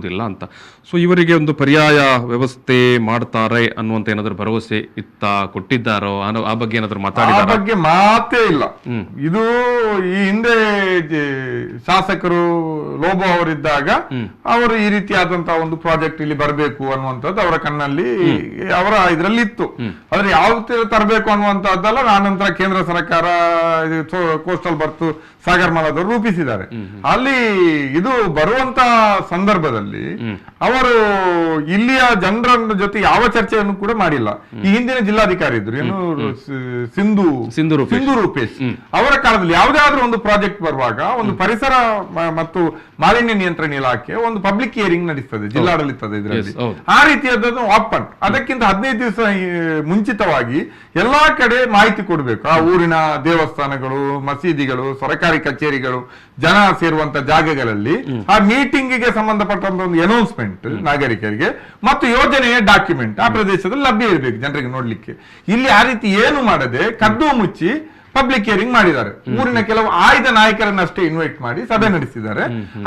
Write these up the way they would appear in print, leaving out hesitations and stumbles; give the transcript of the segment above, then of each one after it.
ಇಲ್ಲ ಅಂತ. ಸೊ ಇವರಿಗೆ ಒಂದು ಪರ್ಯಾಯ ವ್ಯವಸ್ಥೆ ಮಾಡ್ತಾರೆ ಅನ್ನುವಂತ ಏನಾದ್ರು ಭರವಸೆ ಕೊಟ್ಟಿದ್ದಾರೋ ಆ ಬಗ್ಗೆ ಏನಾದ್ರು ಮಾತಾಡಿದಾರ? ಆ ಬಗ್ಗೆ ಮಾತೇ ಇಲ್ಲ. ಇದು ಈ ಹಿಂದೆ ಶಾಸಕರು ಲೋಬೋ ಅವರಿದ್ದಾಗ ಅವರು ಈ ರೀತಿಯಾದಂತಹ ಒಂದು ಪ್ರಾಜೆಕ್ಟ್ ಇಲ್ಲಿ ಬರಬೇಕು ಅನ್ನುವಂಥದ್ದು ಅವರ ಕಣ್ಣಲ್ಲಿ ಅವರ ಇದರಲ್ಲಿ ಇತ್ತು. ಆದ್ರೆ ಯಾವ ತರಬೇಕು ಅನ್ನುವಂತಹದ್ದಲ್ಲ. ನಾನಂತರ ಕೇಂದ್ರ ಸರ್ಕಾರ ಕೋಸ್ಟಲ್ ಬರ್ತ್ ಸಾಗರ್ಮಾಲಾದವರು ರೂಪಿಸಿದ್ದಾರೆ. ಅಲ್ಲಿ ಇದು ಬರುವಂತ ಸಂದರ್ಭದಲ್ಲಿ ಅವರು ಇಲ್ಲಿಯ ಜನರ ಜೊತೆ ಯಾವ ಚರ್ಚೆಯನ್ನು ಕೂಡ ಮಾಡಿಲ್ಲ. ಈ ಹಿಂದಿನ ಜಿಲ್ಲಾಧಿಕಾರಿ ಇದ್ರು ಏನು ಸಿಂಧು ರೂಪೇಶ್ ಅವರ ಕಾಲದಲ್ಲಿ ಯಾವುದಾದ್ರೂ ಒಂದು ಪ್ರಾಜೆಕ್ಟ್ ಬರುವಾಗ ಒಂದು ಪರಿಸರ ಮತ್ತು ಮಾಲಿನ್ಯ ನಿಯಂತ್ರಣ ಇಲಾಖೆ ಒಂದು ಪಬ್ಲಿಕ್ ಹಿಯರಿಂಗ್ ನಡೆಸ್ತದೆ ಜಿಲ್ಲಾಡಳಿತದ ಇದರಲ್ಲಿ. ಆ ರೀತಿಯಾದದ್ದು ಓಪನ್. ಅದಕ್ಕಿಂತ 15 ದಿವಸ ಮುಂಚಿತವಾಗಿ ಎಲ್ಲಾ ಕಡೆ ಮಾಹಿತಿ ಕೊಡಬೇಕು. ಆ ಊರಿನ ದೇವಸ್ಥಾನಗಳು, ಮಸೀದಿಗಳು, ಸರ್ಕಾರಿ ಕಚೇರಿಗಳು, ಜನ ಸೇರುವಂತ ಜಾಗಗಳಲ್ಲಿ ಆ ಮೀಟಿಂಗ್ಗೆ ಸಂಬಂಧಪಟ್ಟಂತ ಒಂದು ಅನೌನ್ಸ್ಮೆಂಟ್ ನಾಗರಿಕರಿಗೆ ಮತ್ತು ಯೋಜನೆಯ ಡಾಕ್ಯುಮೆಂಟ್ ಆ ಪ್ರದೇಶದಲ್ಲಿ ಲಭ್ಯ ಇರಬೇಕು ಜನರಿಗೆ ನೋಡ್ಲಿಕ್ಕೆ. ಇಲ್ಲಿ ಆ ರೀತಿ ಏನು ಮಾಡದೆ ಕದ್ದು ಮುಚ್ಚಿ ಪಬ್ಲಿಕ್ ಹಿಯರಿಂಗ್ ಮಾಡಿದ್ದಾರೆ. ಊರಿನ ಕೆಲವು ಆಯ್ದ ನಾಯಕರನ್ನಷ್ಟೇ ಇನ್ವೈಟ್ ಮಾಡಿ ಸಭೆ ನಡೆಸಿದ್ದಾರೆ.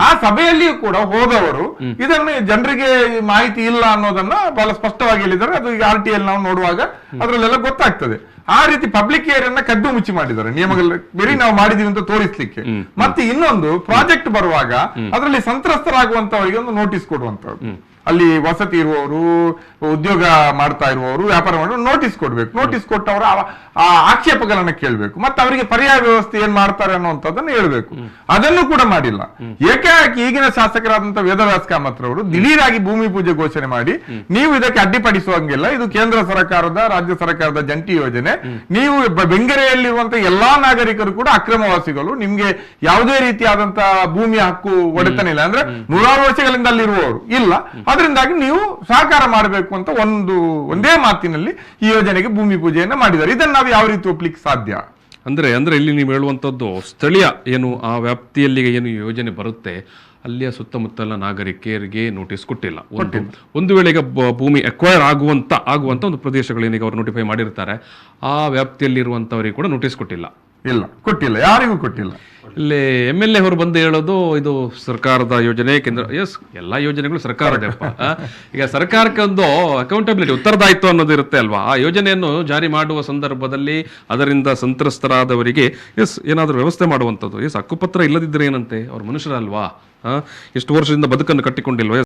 ಆ ಸಭೆಯಲ್ಲಿಯೂ ಕೂಡ ಹೋದವರು ಇದನ್ನು ಜನರಿಗೆ ಮಾಹಿತಿ ಇಲ್ಲ ಅನ್ನೋದನ್ನ ಬಹಳ ಸ್ಪಷ್ಟವಾಗಿ ಹೇಳಿದ್ದಾರೆ. ಅದು ಈಗ RTL ನಾವು ನೋಡುವಾಗ ಅದರಲ್ಲೆಲ್ಲ ಗೊತ್ತಾಗ್ತದೆ. ಆ ರೀತಿ ಪಬ್ಲಿಕ್ ಹಿಯರಿಂಗ್ ಕದ್ದು ಮುಚ್ಚಿ ಮಾಡಿದ್ದಾರೆ. ನಿಯಮಗಳು ಬೇರೆ ನಾವು ಮಾಡಿದೀವಿ ಅಂತ ತೋರಿಸ್ಲಿಕ್ಕೆ. ಮತ್ತೆ ಇನ್ನೊಂದು ಪ್ರಾಜೆಕ್ಟ್ ಬರುವಾಗ ಅದರಲ್ಲಿ ಸಂತ್ರಸ್ತರಾಗುವಂತವರಿಗೆ ಒಂದು ನೋಟಿಸ್ ಕೊಡುವಂತವ್ರು, ಅಲ್ಲಿ ವಸತಿ ಇರುವವರು, ಉದ್ಯೋಗ ಮಾಡ್ತಾ ಇರುವವರು, ವ್ಯಾಪಾರ ಮಾಡುವ ನೋಟಿಸ್ ಕೊಡ್ಬೇಕು. ನೋಟಿಸ್ ಕೊಟ್ಟವರ ಆ ಆಕ್ಷೇಪಗಳನ್ನ ಕೇಳಬೇಕು. ಮತ್ತೆ ಅವರಿಗೆ ಪರ್ಯಾಯ ವ್ಯವಸ್ಥೆ ಏನ್ ಮಾಡ್ತಾರೆ ಅನ್ನುವಂಥದ್ದನ್ನು ಹೇಳ್ಬೇಕು. ಅದನ್ನು ಕೂಡ ಮಾಡಿಲ್ಲ. ಏಕಾಏಕಿ ಈಗಿನ ಶಾಸಕರಾದಂತಹ ವೇದವ್ಯಾಸ ಕಾಮತ್ರವರು ದಿಢೀರಾಗಿ ಭೂಮಿ ಪೂಜೆ ಘೋಷಣೆ ಮಾಡಿ ನೀವು ಇದಕ್ಕೆ ಅಡ್ಡಿಪಡಿಸುವಂಗಿಲ್ಲ, ಇದು ಕೇಂದ್ರ ಸರ್ಕಾರದ ರಾಜ್ಯ ಸರ್ಕಾರದ ಜಂಟಿ ಯೋಜನೆ, ನೀವು ಬೆಂಗರೆಯಲ್ಲಿರುವಂತಹ ಎಲ್ಲಾ ನಾಗರಿಕರು ಕೂಡ ಅಕ್ರಮವಾಸಿಗಳು, ನಿಮ್ಗೆ ಯಾವುದೇ ರೀತಿಯಾದಂತಹ ಭೂಮಿಯ ಹಕ್ಕು ಒಡೆತನ ಇಲ್ಲ, ಅಂದ್ರೆ 100 ವರ್ಷಗಳಿಂದ ಅಲ್ಲಿರುವವರು ಇಲ್ಲ, ಅದರಿಂದಾಗಿ ನೀವು ಸಹಕಾರ ಮಾಡಬೇಕು ಅಂತ ಒಂದೇ ಮಾತಿನಲ್ಲಿ ಈ ಯೋಜನೆಗೆ ಭೂಮಿ ಪೂಜೆಯನ್ನ ಮಾಡಿದ್ದಾರೆ. ಇದನ್ನ ನಾವು ಯಾವ ರೀತಿ ಒಪ್ಲಿಕ್ಕೆ ಸಾಧ್ಯ? ಅಂದ್ರೆ ಇಲ್ಲಿ ನೀವು ಹೇಳುವಂತದ್ದು ಸ್ಥಳೀಯ ಏನು ಆ ವ್ಯಾಪ್ತಿಯಲ್ಲಿ ಏನು ಯೋಜನೆ ಬರುತ್ತೆ ಅಲ್ಲಿಯ ಸುತ್ತಮುತ್ತಲ ನಾಗರಿಕರಿಗೆ ನೋಟಿಸ್ ಕೊಟ್ಟಿಲ್ಲ. ಒಂದು ವೇಳೆ ಈಗ ಭೂಮಿ ಅಕ್ವೈರ್ ಆಗುವಂತ ಒಂದು ಪ್ರದೇಶಗಳೇನೀಗ ಅವರು ನೋಟಿಫೈ ಮಾಡಿರ್ತಾರೆ, ಆ ವ್ಯಾಪ್ತಿಯಲ್ಲಿರುವಂತವರಿಗೆ ಕೂಡ ನೋಟಿಸ್ ಕೊಟ್ಟಿಲ್ಲ. ಯಾರಿಗೂ ಕೊಟ್ಟಿಲ್ಲ. ಇಲ್ಲಿ MLA ಅವರು ಬಂದು ಹೇಳೋದು ಇದು ಸರ್ಕಾರದ ಯೋಜನೆ, ಕೇಂದ್ರ ಎಲ್ಲಾ ಯೋಜನೆಗಳು ಸರ್ಕಾರದಪ್ಪ. ಈಗ ಸರ್ಕಾರಕ್ಕೆ ಒಂದು ಅಕೌಂಟಬಿಲಿಟಿ, ಉತ್ತರದಾಯಿತ್ವ ಅನ್ನೋದು ಇರುತ್ತೆ ಅಲ್ವಾ. ಆ ಯೋಜನೆಯನ್ನು ಜಾರಿ ಮಾಡುವ ಸಂದರ್ಭದಲ್ಲಿ ಅದರಿಂದ ಸಂತ್ರಸ್ತರಾದವರಿಗೆ ಏನಾದರೂ ವ್ಯವಸ್ಥೆ ಮಾಡುವಂಥದ್ದು. ಹಕ್ಕುಪತ್ರ ಇಲ್ಲದಿದ್ದರೆ ಏನಂತೆ, ಅವ್ರ ಮನುಷ್ಯರಲ್ವಾ, ಎಷ್ಟು ವರ್ಷದಿಂದ ಬದುಕನ್ನು ಕಟ್ಟಿಕೊಂಡಿಲ್ವ?